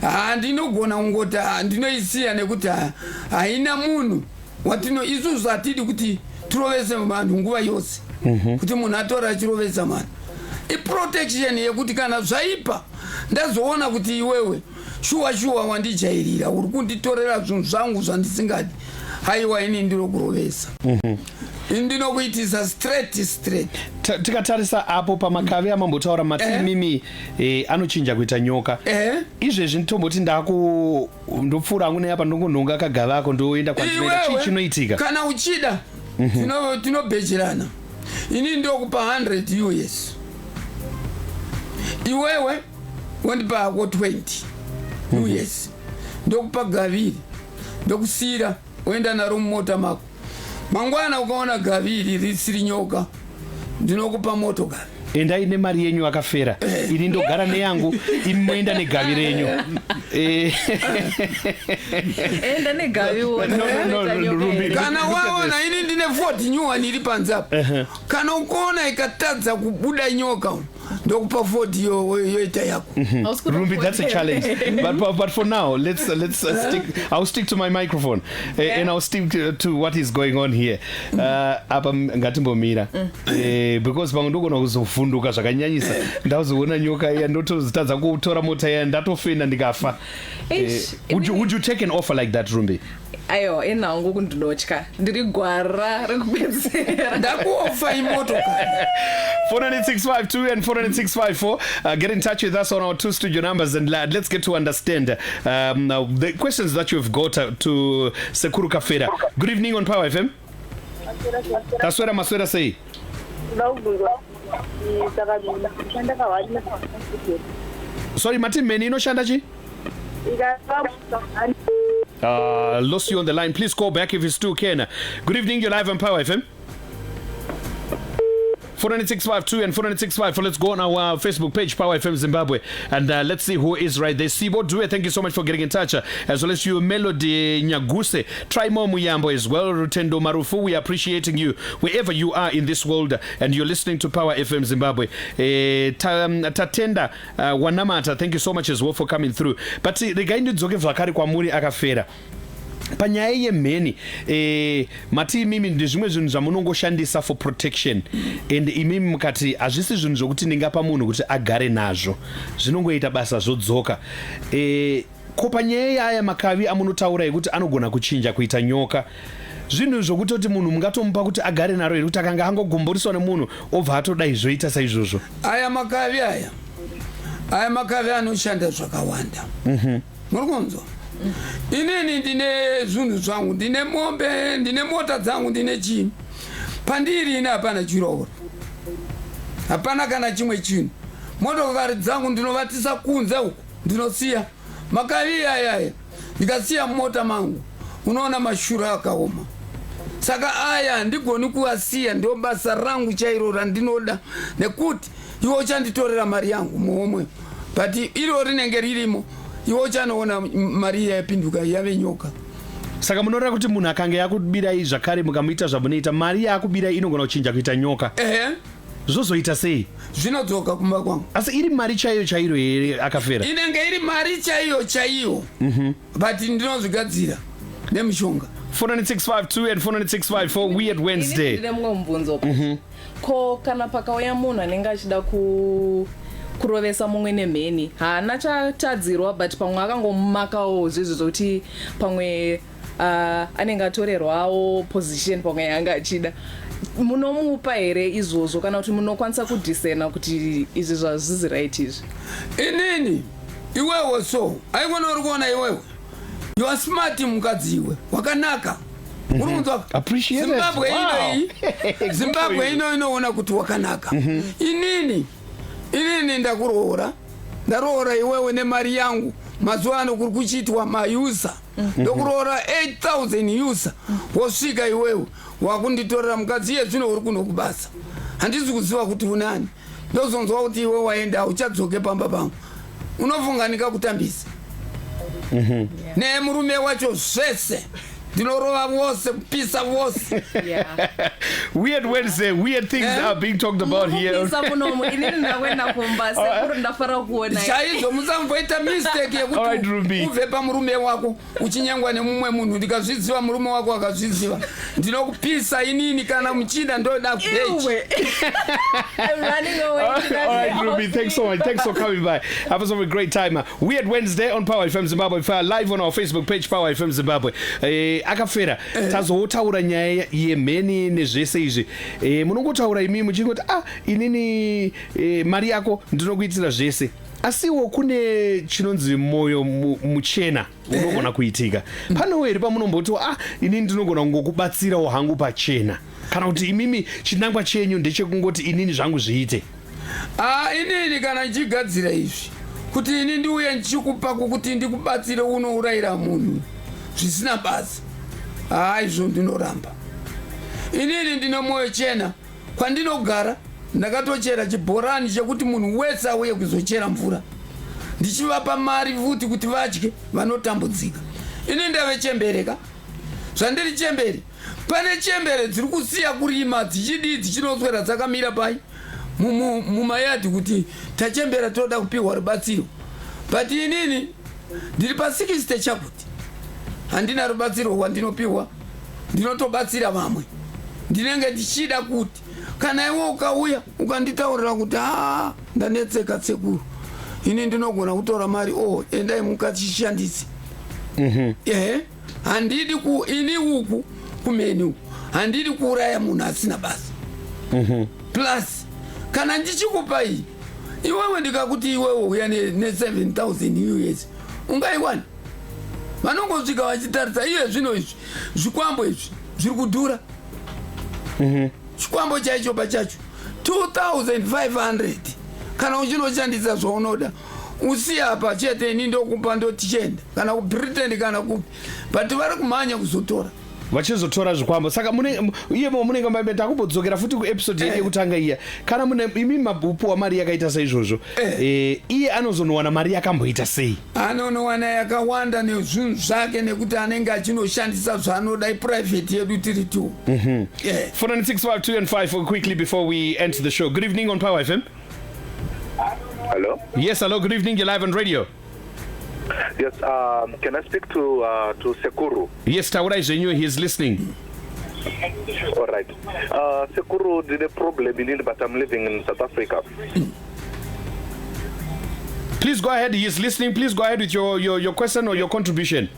handinogona kungoti ndinoisiya nekuti haina munhu watino isusu hatidi kuti tirovese vanhu nguva yose kuti munhu atora achirovesa vanhu iprotection yekuti kana zvaipa ndazoona kuti iwewe shuwa wandijairira uri kunditorera zvinhu zvangu zvandisingadi haiwa ini ndinokurovesa ndinokuitisa straight tikatarisa apo pamakavi amambotaura mati mimi anochinja kuita nyoka izvezvi nditomboti ndopfuura hangu neapa ndongonhonga akagava ako ndoenda kwanzimera chii chinoitika kana uchida tinobhejerana ini ndokupa 100 US iwewe wandipa hako 20 US ndokupa gaviri ndokusira oenda naro mumota mako mangwana ukaona gaviri risiri nyoka ndinokupa motokari endai nemari yenyu akafera ini ndogara neyangu imi moenda negavi renyu enda negavi kana waona ini ndine 40 nyuwani iri panze apa kana ukaona ikatadza kubuda nyoka ndokupa 40 yoita yako Rumbi, that's a challenge but for now let's stick. I'll stick to my microphone and I'll stick to what is going on here apa ngatimbomira because pamwe ndogona kuzovhunduka zvakanyanyisa ndazoona nyoka iya ndotozitadza kutora mota iya ndatofenda ndikafa would you take an offer like that Rumbi? Ayo enangu kundinotya ndiri gwara rekupedzera ndakuofa imotokari 49652 and 49654 get in touch with us on our two studio numbers and let's get to understand the questions that you've got to Sekuru Kafera. Good evening on Power FM. Taswera Maswera sei? Sorry Martin Meni inoshanda chi? Lost you on the line. Please call back if you still can. Good evening, you're live on Power FM. 49652 and 49654. Let's go on our Facebook page, Power FM Zimbabwe, and let's see who is right there. Sibo Due, thank you so much for getting in touch. As well as you, Melody Nyaguse, Try More Muyambo as well, Rutendo Marufu, we are appreciating you wherever you are in this world, and you're listening to Power FM Zimbabwe. Tatenda Wanamata, thank you so much as well for coming through. But the guy ndidzoke vhakare kwamuri akafera. Panyaya yemheni mati imimi ndezvimwe zvinhu zvamunongoshandisa for protection and imimi mukati hazvisi zvinhu zvokuti ndingapa munhu kuti agare nazvo zvinongoita basa zvodzoka ko panyaya yaya makavi amunotaura yekuti anogona kuchinja kuita nyoka zvinhu zvokutoti munhu mungatomupa kuti agare naro here kuti akanga angogomboriswa nemunhu obva atodai zvoita saizvozvo aya makavi anoshanda zvakawanda muri kunzwa inini ndine zvinhu zvangu ndine mombe ndine mota dzangu ndine chinhu pandiri ine hapana chirooro hapana kana chimwe chinhu motokari dzangu ndinovatisa kunze uku ndinosiya makavi ayaya ndikasiya mota mangu unoona mashura akaoma saka aya ndigoni kuasiya ndio basa rangu chairo randinoda nekuti iwo chanditorera mari yangu muhomwe but iro rinenge ririmo iwo chanoona mari yapinduka yave nyoka saka munoreva kuti munhu akanga yakubirai zvakare mukamuita zvamunoita mari yakubirai inogona kuchinja kuita nyoka zvozoita sei zvinodzoka kumba kwangu asi iri mari chaiyo here akafera inenge iri mari chaiyo but ndinozvigadzira nemushonga 49652 and 49654 weird Wednesday ndine mumwe mubvunzo ko kana pakauya munhu anenge achida kurovesa mumwe nemheni haana chatadzirwa but pamwe akangomumakawo zvizvo zvokuti pamwe anenge atorerwawo position pamwe yanga achida munomupa here izvozvo kana kuti munokwanisa kudhisena kuti izvi zvazvizi right izvi inini iwewe so aikona uri kuona iwewe you are smart mukadzi iwe wakanaka uri kunzwa Zimbabwe ino inoona kuti wakanaka inini ndaroora iwewe nemari yangu mazuva ano kuri kuchiitwa mayusa ndokuroora 8,000 yusa wosvika iwewe wakunditorera mukadzi iye zvino uri kuno kubasa handisi kuziva kuti unani ndozonzwa kuti iwe waenda uchadzoke pamba pangu unofunganika kutambisa nemurume wacho zvese ndinorowa vose kupisa vose. Weird Wednesday, weird things are being talked about here. Chaizo musamboita mistake yekuti ubve pamurume wako uchinyangwa nemumwe munhu ndikazviziva murume wako akazviziva ndinokupisa inini kana muchida ndoda kubhechi. All right, Ruby, thanks so much. Thanks for coming by. Have us a great time. Weird Wednesday on Power FM Zimbabwe. Live on our Facebook page, Power FM Zimbabwe. Akafera, tazotaura nyaya yemheni nezvese izvi. Munongotaura imi muchingoti inini mari yako ndinokuitira zvese. Asiwo kune chinonzi moyo muchena unogona kuitika. Pano here pamunomboti inini ndinogona kungokubatsirawo hangu pachena. Kana kuti imimi chinangwa chenyu ndechekungoti inini zvangu zviite. Inini kana ndichigadzira izvi kuti ini ndiuye ndichikupa kuti ndikubatsire unourayira munhu zvisina basa. Izvo ndinoramba. Inini ndine moyo chena kwandinogara ndakatochera chibhorani chekuti munhu wese auye kuzochera mvura. Ndichivapa mari futi kuti vadye vanotambudzika. Ini ndave chembereka. Zvandiri chembere. Pane chembere dziri kusiya kurima dzichinoswera dzakamira pai mumayadhi kuti tachembera toda kupiwa rubatsiro. But inini ndiri pa 60 chakuti handina rubatsiro rwandinopiwa, ndinotobatsira vamwe. Ndinenge ndichida kuti kana iwe ukauya ukanditaurira kuti ndanetseka sekuru, ini ndinogona kutora mari endai mukachishandise. Handidi ini uku kumeni uku handidi kuuraya munhu asina basa. Plus kana ndichikupa iyi iwewe ndikakuti iwewe uya ne7,000 US ungaiwana. Vanongosvika vachitarisa iye zvino izvi zvikwambo izvi zviri kudhura. Chikwambo chaicho pachacho 2,500 kana uchinoshandisa zvaunoda usiya apa chete ini ndokupa ndotichenda kana kuBritain kana kupi, but vari kumhanya kuzotora vachizotora zvikwambo. Saka iye munenge mabeta kumbodzokera futi kuepisode yedu yekutanga iya. Kana mune imi mabupu wa mari yakaita saizvozvo, iye anozonowana mari yakamboita sei? Anonowana yakawanda nezvinhu zvake nekuti anenge achinoshandisa zvanoda private yedu tiri tu. 49652 and 5 quickly before we end the show. Good evening on Power FM. Hello? Yes, hello, good evening. You're live on radio. Yes, can I speak to Sekuru? Yes, Taurai Zenyu, he is listening. All right. Sekuru did a problem in it, but I'm living in South Africa. Please go ahead, he is listening. Please go ahead with your question or your contribution.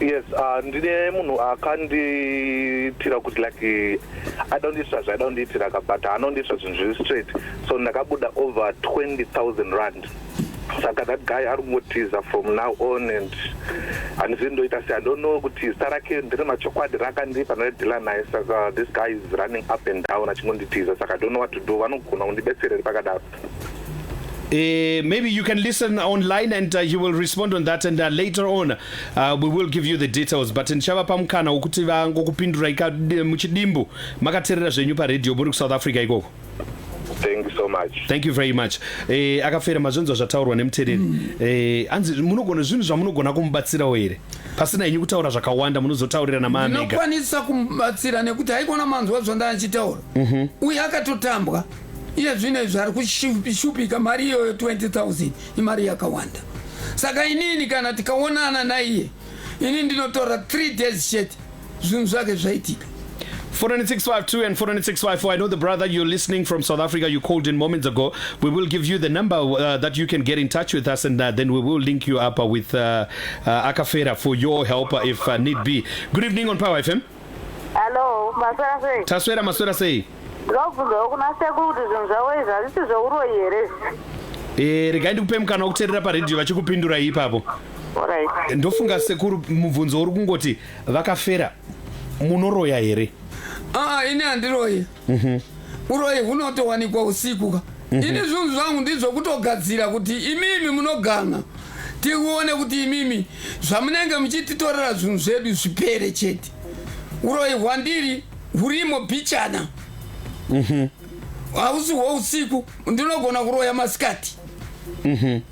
Yes, ndine munhu akanditira kuti like I don't nditira but anonditira zvinhu straight, so ndakabuda over 20,000 rand. Saka that guy arimotiza from now on and zvindoita se I don't know kuti sarake ndine machokwadi rakandipa ndadila naye. Saka this guy is running up and down achingonditiza, saka I don't know what to do. Vanogona kundibetserera pakadaro. Maybe you can listen online and you will respond on that, and later on we will give you the details. But nchava pamukana ukuti vangokupindura muchidimbu makateerera zvenyu paredhiyo muri kuSouth Africa ikoko. Thank you so much. Thank you very much. Akafera mazvinzo zvataurwa nemuteereri. Anzi munogona zvinhu zvamunogona kumubatsirawo here pasina yenyu kutaura zvakawanda munozotaurira namamega. Ndinokwanisa kumubatsira nekuti haikona manzwa zvandachitaura. Uye akatotambwa. Iye zvine zvari kushupika mari iyoyo 20,000 imari yakawanda. Saka inini kana tikaonana naiye ini ndinotora 3 days chete zvinhu zvake zvaitika. 49652 and 49654. I know the brother you're listening from South Africa, you called in moments ago. We will give you the number that you can get in touch with us, and then we will link you up with Akafera for your help if need be. Good evening on Power FM. Hello, Maswera sei. Taswera Maswera sei. Ndakubvunza kuna sekuru kuti zvinhu zvavo izvi hazvisi zvauroyi here. Regai ndikupe mukana wekuteerera paredhiyo vachikupindura ipapo. Alright. Ndofunga sekuru mubvunzo uri kungoti vakafera munoroya here? Ini handiroyi. Uroyi hunotowanikwa usiku ka. Ini zvinhu zvangu ndizvo kutogadzira kuti imimi munoganga tikuone kuti imimi zvamunenge muchititorera zvinhu zvedu zvipere chete. Uroyi hwandiri hurimo bichana. Hausi hwousiku ndinogona kuroya masikati.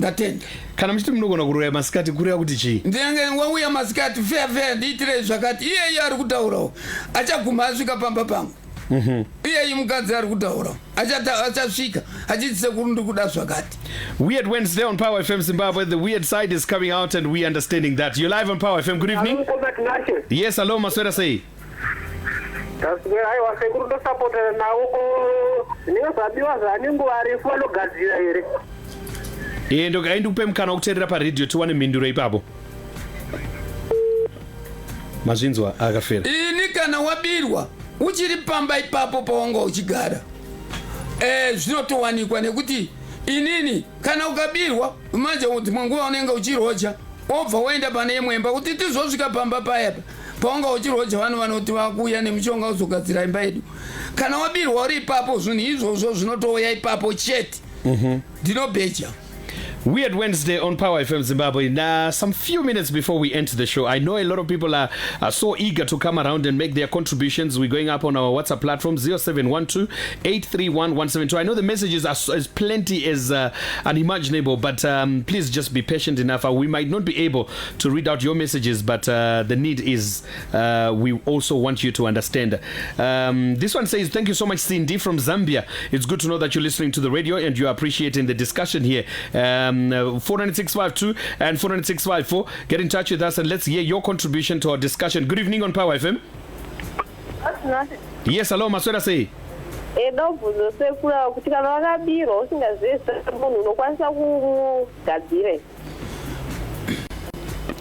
ndatenda kana muchiti munogona kuroya masikati kureva kuti chii ndenge wauya masikati fefe ndiitire zvakati iyeyi ari kutaurawo achaguma asvika pamba pangu iyeyi mukadzi ari kutaurawo achasvika achiti sekuru ndi kuda zvakati. Weird Wednesday on Power FM Zimbabwe. The weird side is coming out and we understanding that. You're live on Power FM. Good evening. Yes, hello, Maswera say. Aiwa sekuru ndosapotera nawo ko ndingazabiwa zvani nguva refu vanogadzira here ndikupe mukana wekuteerera paredhiyo tiwane mhinduro ipapo. Mazvinzwa akafera. Ini kana wabirwa uchiri pamba ipapo pawanga uchigara zvinotowanikwa nekuti inini kana ukabirwa manje dzimwe nguva unenge uchiroja obva waenda pane imwe imba kuti tizosvika pamba payapa pawanga uchiroja vanhu vanoti vakuuya nemushonga uzogadzira imba yedu. Kana wabirwa uri ipapo zvinhu izvozvo zvinotouya ipapo chete. Ndinobheja. Weird Wednesday on Power FM Zimbabwe. Now, some few minutes before we end the show, I know a lot of people are so eager to come around and make their contributions. We're going up on our WhatsApp platform 0712-831-172. I know the messages are as plenty as unimaginable, but please just be patient enough. We might not be able to read out your messages, but the need is we also want you to understand. This one says, thank you so much, Cindy from Zambia. It's good to know that you're listening to the radio and you're appreciating the discussion here. 49652 and 49654. Get in touch with us and let's hear your contribution to our discussion. Good evening on Power FM. Yes, hello, Maswera say. Ndobvuzo sekura kuti kana wakabirwa usingazvesa munhu unokwanisa kugadzire.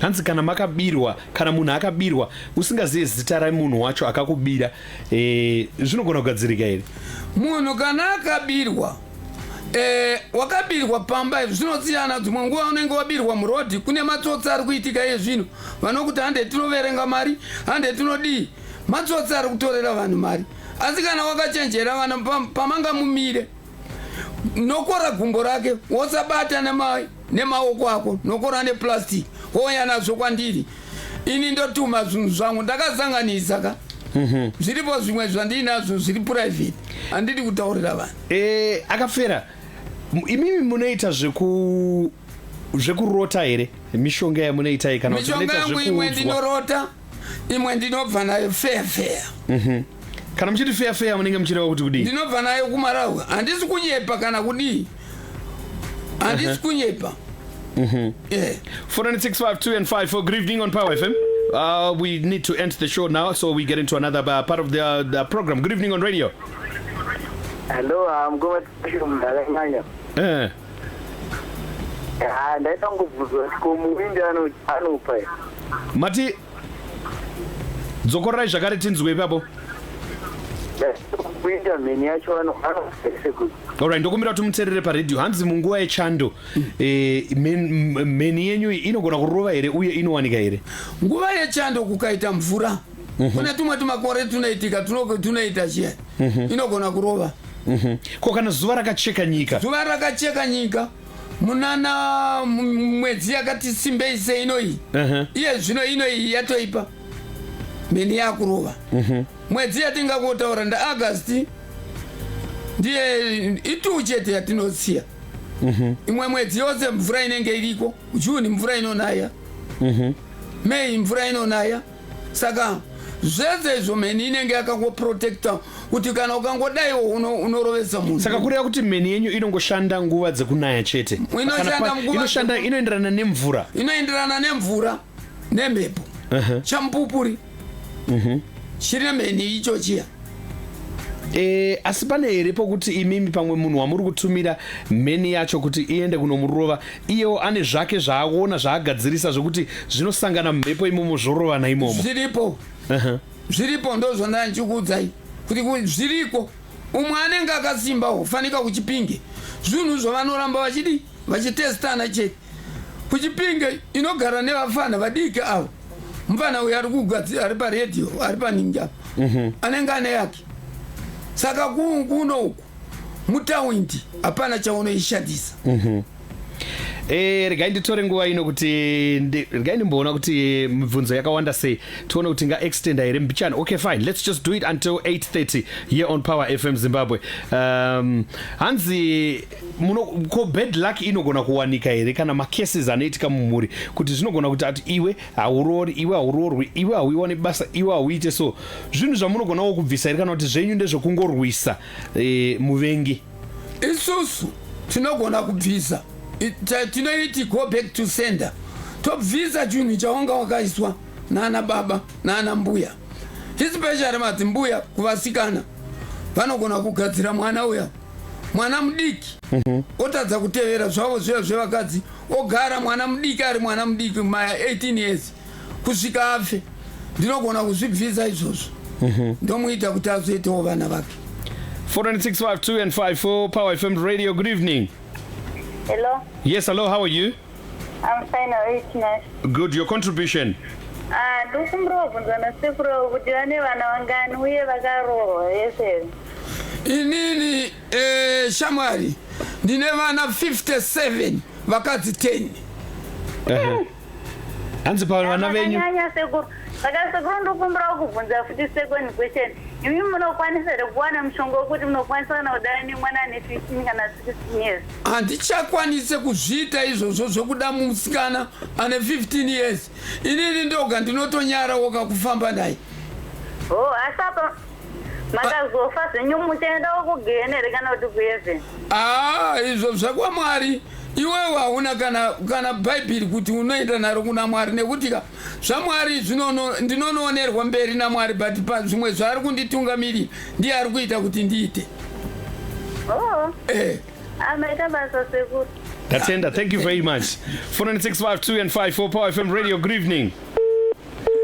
Hanzi kana makabirwa kana munhu akabirwa usingazivi zita ramunhu wacho akakubira zvinogona kugadzirika here? Munhu kana akabirwa wakabirwa pamba zvinosiyana. Dzimwe nguva unenge wabirwa murodhi kune matsotsi ari kuitika ezvinhu vanokuti hande tinoverenga mari hande tinodii matsotsi ari kutorera vanhu mari. Asi kana wakachenjera vana pamanga mumire nokora gumbo rake wosabata nemaoko ako nokora neplastic woya nazvo kwandiri ini ndotuma zvinhu zvangu ndakazanganisa ka zviripo zvimwe zvandinazvo zviri private handidi kutaurira vanhu. Akafera imimi munoita zvekurota here mishonga yamunoita kana mishonga yangu imwe ndinorota imwe ndinobva nayo fair. Kana muchiti fair munenge muchireva kuti kudii? Ndinobva nayo kumarahwe handisi kunyepa kana kudii handisi kunyepa. 49652 and 54. Good evening on Power FM. We need to end the show now, so we get into another part of the program. Good evening on radio. Hello, I'm going to Mdalanya. Ndaita ngubvuzwa komuwindi anopa. Mati dzokorai zvakare tinzwe ipapo. Kuita meni yacho anosekekuti. Alright, ndokumbira kuti muteerere paredhiyo. Hanzi munguva yechando meni yenyu inogona kurova here uye inowanika here? Nguva yechando kukaita mvura kune tumwe tumakore tunoitika tunoita chiya inogona kurova. Ko kana zuva rakacheka nyika munana mwedzi yakati simbei seinoyi iye zvino inoyi yatoipa meni yakurova. Mwedzi yatingakotaura ndaAgasti ndiye itu chete yatinotsiya. Imwe mwedzi yose mvura inenge iriko. Juni mvura inonaya, Mei mvura inonaya. Saka zvese izvo meni inenge yakakoprotecta kuti kana ukangodaiwo unorovesa munhu. Saka kureva kuti meni yenyu inongoshanda nguva dzekunaya chete? Inoenderana nemvura? Inoenderana nemvura nemhepo champupuri chiri meni icho chiya. Asi pane here pokuti imimi pamwe munhu wamuri kutumira meni yacho kuti iende kunomurova iyo ane zvake zvaaona zvaagadzirisa zvokuti zvinosangana mhepo imomo zvorovana imomo? Zviripo ndozvandanchikuudzai kuti zviriko. Umwe anenge akasimbawo fanika kuchipinge zvinhu zvavanoramba vachitestana chete. Kuchipinge inogara nevafana vadiki avo. Mufana uyu ari kugadzira ari paredhiyo ari paningi anenge ane yake. Saka kuno uku mutawindi hapana chaunoishandisa. regai nditore nguva ino kuti regai ndimboona kuti mibvunzo yakawanda sei tione kuti extenda here mbichana. Okay, fine, let's just do it until 8:30 here on Power FM Zimbabwe. Hanzi ko bad luck inogona kuwanika here kana macases anoitika mumhuri kuti zvinogona kuti ati iwe haurori, iwe haurorwi, iwe hauiwane basa, iwe hauite so. Zvinhu zvamunogonawo kubvisa here kana kuti zvenyu ndezvokungorwisa muvengi. Isusu tinogona kubvisa, tinoiti go back to sender, tobvisa chinhu chaunga wakaiswa nana baba nana mbuya, especially madzimbuya kuvasikana vanogona kugadzira mwana uya, mwana mudiki otadza kutevera zvavo zviya zvevakadzi, ogara mwana mudiki ari mwana mudiki maya 18 years kusvika afe. Ndinogona kuzvibvisa izvozvo ndomuita kuti azoitewo vana vake. 49652 and 54 Power FM Radio. Good evening. Hello. Yes, hello. How are you? I'm fine. How are you tonight? Good. Your contribution? Inini Shamwari ndine vana 57 vakadzi 10. Hanzi pa vana venyu. Saka ndokumbura kubvunza futi second question. Imi munokwanisa kuwana mushonga wekuti munokwanisa kudana nemwana ane 15 kana 16 years? Handichakwanise kuzviita izvozvo zvokuda musikana ane 15 years. Inini ndoga ndinotonyara woka kufamba naye. Oh, asapa makazofa zvenyu mutenda wokugenere kana kuti kuyeven. Izvo zvakwamwari. Iwewe hauna kana Bhaibheri kuti unoenda naro kuna Mwari, nekuti zvaMwari ndinonoonerwa mberi naMwari, but zvimwe zvaari kunditungamirira ndiye ari kuita kuti ndiite. Amaita basa sekuru. Tatenda, thank you very much. 49652 and 54 Power FM Radio. Good evening.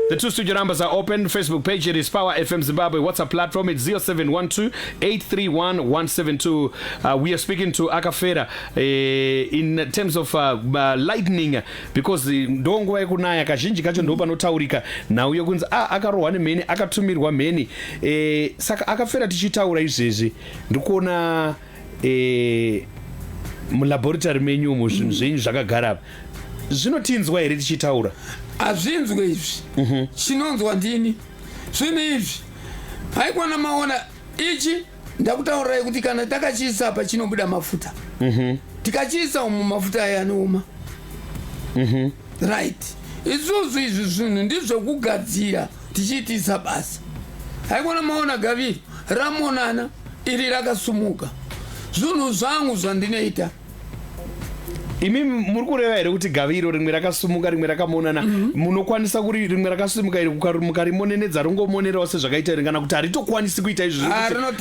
The two studio numbers are open. Facebook page, it is Power FM Zimbabwe. WhatsApp platform, it's 0712-831-172. We are speaking to Akafera in terms of lightning, because ndongo yekunaya kazhinji kacho ndo panotaurika nauyo kunzi akarohwa nemheni, akatumirwa mheni. Saka Akafera tichitaura izvezvi ndikuona mulaboratory menyu umo zvinhu zvenyu zvakagara zvinotinzwa here tichitaura? Azvinzwe izvi. Chinonzwa ndini. Zvinhu izvi haikwana maona ichi ndakutaurirai kuti kana takachiisa apa chinobuda mafuta. Tikachiisa umu mafuta aya anooma. Right. Izvozvo izvi zvinhu ndizvo kugadzira tichiitisa basa. Haikwana maona Gaviri ramonana iri rakasumuka. Zvinhu zvangu zvandinoita. Imi muri kureva here kuti Gaviro rimwe rakasumuka rimwe rakamonana, munokwanisa kuri rimwe rakasumuka iri mukarimonenedza rongomonerawo sezvakaita ringana kuti haritokwanisi kuita izvi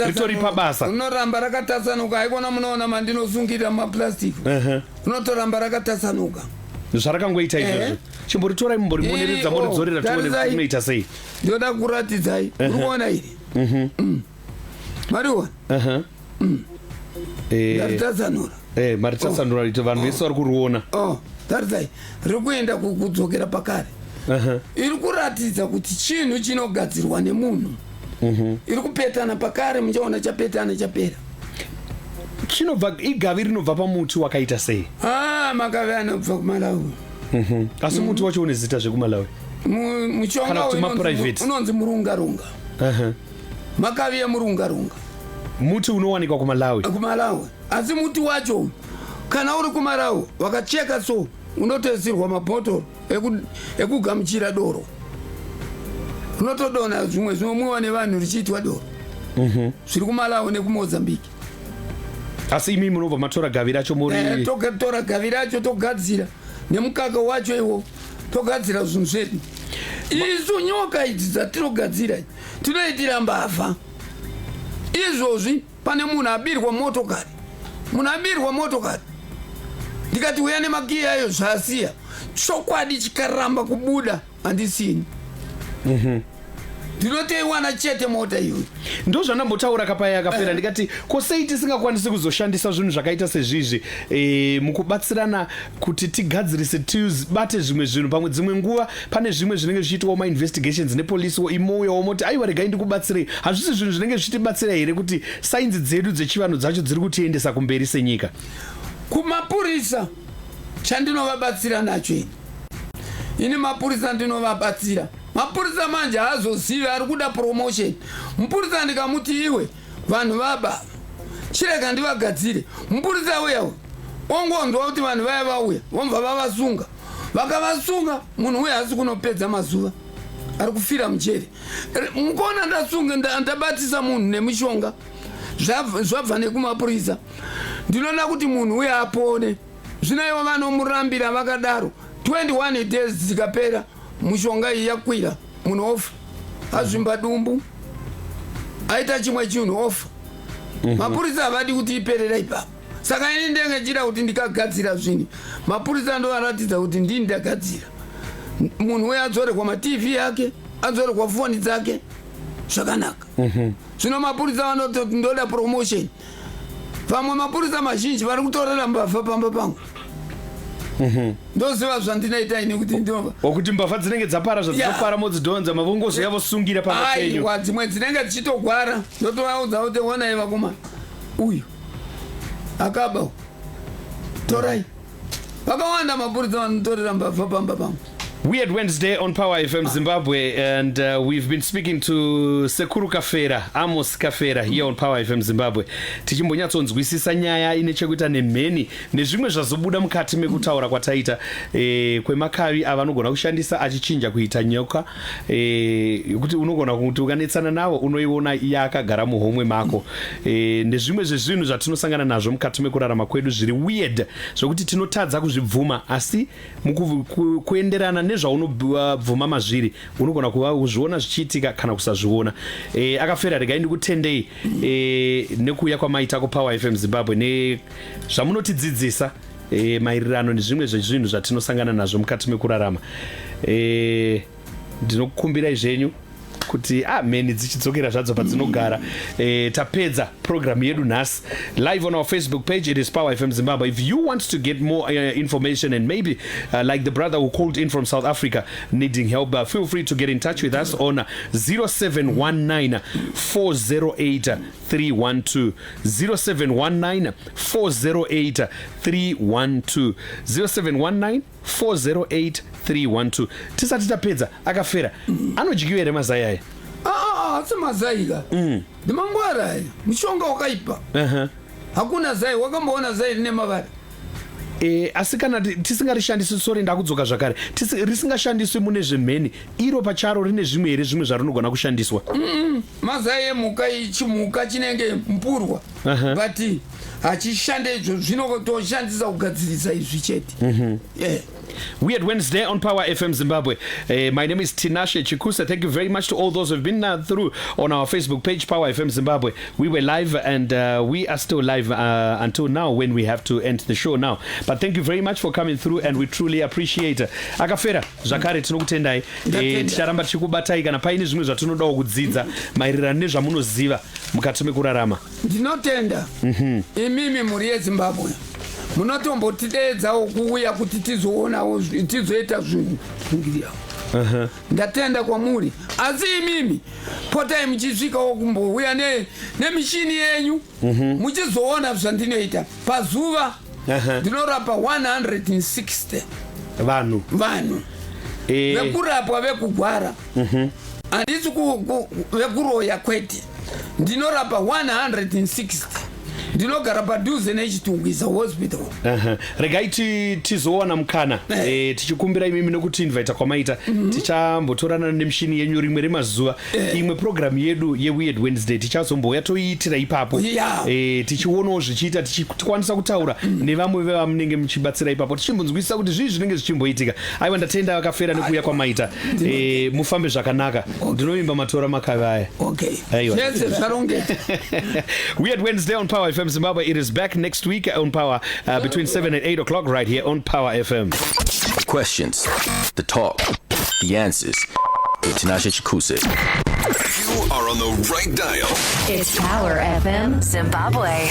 ritori pabasa? Rinoramba rakatatsanuka. Haikona munoona mandinosungira maplastic. Rinotoramba rakatatsanuka. Zvarakangoita izvozvo. Chimboritora mumborimonedza moridzorera tione kuti munoita sei. Ndoda kuratidzai. Urikuona iri? Mariona? Ndaritatsanura. Maritatsanura ito vanhu vese vari kuriona. Taridzai. Riri kuenda kudzokera pakare. Iri kuratidza kuti chinhu chinogadzirwa nemunhu. Iri kupetana pakare, muchaona chapetana chapera. Chinobva igavi rinobva pamuti wakaita sei? Makavi anobva kuMalawi. Asi muti wacho une zita zvekuMalawi? Muchonga unonzi murungarunga. Makavi emurungarunga. Muti unowanikwa kuMalawi? Kumalawi. Asi muti wacho kana uri kuMalawi wakacheka so unotoisirwa mabhotoro ekugamuchira doro. Unotodona zvimwe zvinomwiwa nevanhu richiitwa doro. Zviri kuMalawi nekuMozambique. Asi imi munobva matora gavi racho muri? Totora gavi racho togadzira nemukaka wacho iwo togadzira zvinhu zvedu. Isu nyoka idzi dzatinogadzira tinoitira mbavha. Izvozvi pane munhu abirwa motokari. Munhu abirwa motokari. Ndikati uya nemakiyi ayo zvasiya. Chokwadi chikaramba kubuda handisini. Ndinotoiwana chete mota iyoyo. Ndo zvandambotaura kapaya Akafera ndikati kosei tisingakwanisi kuzoshandisa zvinhu zvakaita sezvizvi mukubatsirana kuti tigadzirise tibate zvimwe zvinhu. Pamwe dzimwe nguva pane zvimwe zvinenge zvichiitwa ma-investigations nepolisiwo imouyawo moti aiwa regai ndikubatsirei. Hazvisi zvinhu zvinenge zvichitibatsira here kuti sainzi dzedu dzechivanhu dzacho dziri kutiendesa kumberi senyika? Kumapurisa chandinovabatsira nacho ini mapurisa ndinovabatsira. Mapurisa manje haazozivi ari kuda promotion. Mupurisa ndikamuti iwe vanhu vaba chireka ndivagadzire, mupurisa uyawo ongonzwa kuti vanhu vaya vauya vomva vavasunga, vakavasunga munhu uye hasi kunopedza mazuva ari kufira mujeri. Mukuona ndasunga ndabatisa munhu nemushonga zvabva nekumapurisa, ndinoda kuti munhu uye apone. Zvino ivo vanomurambira vakadaro 21 days dzikapera mushonga iyi yakwira munhu ofa, azvimba dumbu aita chimwe chinhu ofa. Mapurisa havadi kuti iperera ipapo. Saka ini ndengechida kuti ndikagadzira zvini, mapurisa ndovaratidza kuti ndini ndagadzira. Munhu uye adzore kwa maTV yake, adzore kwa foni dzake zvakanaka. Zvino mapurisa vanoti ndoda promotion. Vamwe mapurisa mazhinji vari kutorera mbavha pamba pangu. Ndoziva zvandinoita ini kuti ndova okuti mbavha dzinenge dzapara zvadzopara modzidhonza mavongozo yavosungira pamba penyu. Aiwa, dzimwe dzinenge dzichitogwara ndotovaudza kuti onai vakoma uyu akaba torai. Vakawanda mapurisa vanotorera mbavha pamba pangu. Weird Wednesday on Power FM Zimbabwe, and we've been speaking to Sekuru Kafera, Amos Kafera here on Power FM Zimbabwe. Tichimbonyatsonzwisisa nyaya ine chekuita nemheni nezvimwe zvazobuda mukati mekutaura kwataita kwemakavi avanogona kushandisa achichinja kuita nyoka, kuti unogona kuti ukanetsana nawo unoiona yakagara muhomwe mako, nezvimwe zvezvinhu zvatinosangana nazvo mukati mekurarama kwedu zviri weird zvokuti tinotadza kuzvibvuma, asi mukuenderana nezvaunobvuma mazviri unogona kuzviona zvichiitika kana kusazviona. Akafera regai ndikutendei nekuuya kwamaita kuPower FM Zimbabwe nezvamunotidzidzisa maererano nezvimwe zvezvinhu zvatinosangana nazvo mukati mekurarama. Ndinokukumbirai zvenyu kuti mheni dzichidzokera zvadzo padzinogara. Tapedza program yedu nhasi live on our Facebook page. It is Power FM Zimbabwe. If you want to get more information and maybe like the brother who called in from South Africa needing help, feel free to get in touch with us on 0719 408 312 0719 408 312 0719 408 312. Tisati tapedza akafera anodyiwa here mazai aya? Asi mazai ka ndimangwara mushonga wakaipa. Hakuna zai, wakamboona zai rine mavara? Asi kana tisingarishandiswi, sori ndakudzoka zvakare, risingashandiswi mune zvemheni, iro pacharo rine zvimwe here zvimwe zvarinogona kushandiswa? Mazai emuka chimuka chinenge mpurwa, but hachishande izvo zvinotoshandisa kugadzirisa izvi chete. Weird Wednesday on Power FM Zimbabwe. My name is Tinashe Chikusa. Thank you very much to all those who have been through on our Facebook page, Power FM Zimbabwe. We were live and we are still live until now when we have to end the show now. But thank you very much for coming through and we truly appreciate it. Akafera, zvakare tinokutendai. Ticharamba tichikubatai kana paine zvimwe zvatinodawo kudzidza maererano nezvamunoziva mukati mekurarama. Ndinotenda. Imimi muri yeZimbabwe. Munotombotidedzawo kuuya kuti tizoonawo tizoita zvinhu zvingiriyawo. Ndatenda kwamuri, asi imimi potai muchisvikawo kumbouya nemishini yenyu muchizoona zvandinoita pazuva. Ndinorapa 160 vanhu vekurapwa vekugwara, handisi vekuroya kwete. Ndinorapa 160. Ndinogara padhuze nechitungwiza hospital. Regai tizoona mukana tichikumbira imimi nokuti invite kwamaita tichambotorana nemishini yenyu rimwe remazuva. Imwe program yedu yeWeird Wednesday tichazomboya toiitira ipapo, tichionawo zvichiita, tichikwanisa kutaura nevamwe vevamunenge muchibatsira ipapo, tichimbonzwisisa kuti zvii zvinenge zvichimboitika. Aiwa, ndatenda akafera nekuuya kwamaita. Mufambe zvakanaka. Ndinovimba matora makavi aya. Weird Wednesday on Power FM Zimbabwe. It is back next week on Power between 7 and 8 o'clock right here on Power FM. The questions, the talk, the answers with Tinashe Chikusa. You are on the right dial. It's Power FM Zimbabwe.